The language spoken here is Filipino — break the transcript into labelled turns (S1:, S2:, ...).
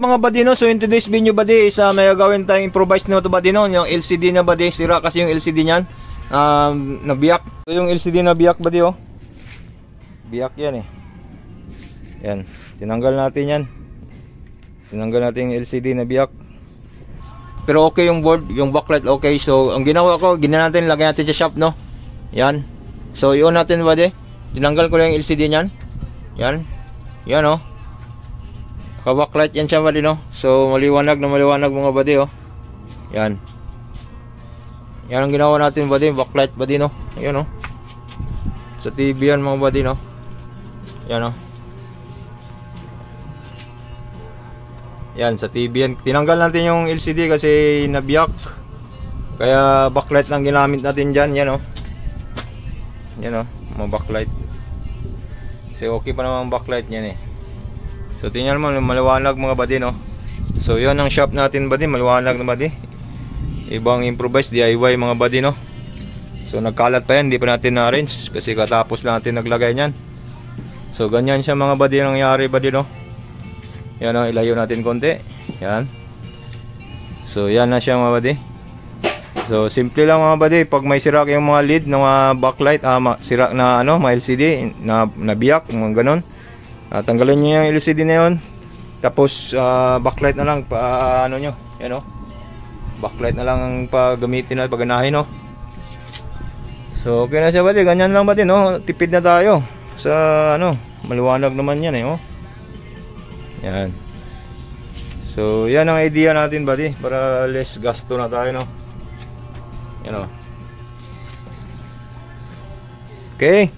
S1: mga buddy, no? So in today's video buddy is may gagawin tayong improvise na ito buddy, no? Yung LCD na buddy, sira kasi yung LCD niyan. Nabiyak. So yung LCD na biyak buddy, oh. Biyak yan eh. Yan. Tinanggal natin yan. Tinanggal natin yung LCD na biyak. Pero okay yung board, yung backlight okay. So ang ginawa ko, natin, lagay natin sa shop, no? Yan. So i-on natin buddy. Tinanggal ko lang yung LCD niyan. Yan. Yan, oh. Ka-backlight yan siya buddy, no? So maliwanag na maliwanag mga buddy, oh. Yan. Yan ang ginawa natin buddy, backlight buddy, no? Yan, oh. Sa TV yan mga buddy, no? Yan, oh. Yan, sa TV yan. Tinanggal natin yung LCD kasi nabiyak. Kaya backlight lang ginamit natin dyan. Yan, oh. Yan, oh. Mga backlight. Kasi okay pa naman ang backlight yan eh. So tingnan mo, maliwanag mga buddy, no? So yun ang shop natin buddy, maliwanag na buddy. Ibang improvise DIY mga buddy, no? So nagkalat pa yan, hindi pa natin na-arrange kasi katapos lang natin naglagay niyan. So ganyan siya mga buddy nangyari buddy, no? Yan, no? Ilayo natin konti. Yan. So yan na siya mga buddy. So simple lang mga buddy, pag may sira yung mga lead ng mga backlight, sira na ano, mga LCD na nabiyak, mga ganon. Tanggalin nyo yung LCD na yun. Tapos backlight na lang ano nyo. Yan, o. Backlight na lang ang paggamitin na pagganahin, no. So okay na siya buddy. Ganyan lang buddy, no. Tipid na tayo sa ano, maliwanag naman yan eh, oh. Yan. So yan ang idea natin buddy, para less gasto na tayo, no. Yan, o. Okay.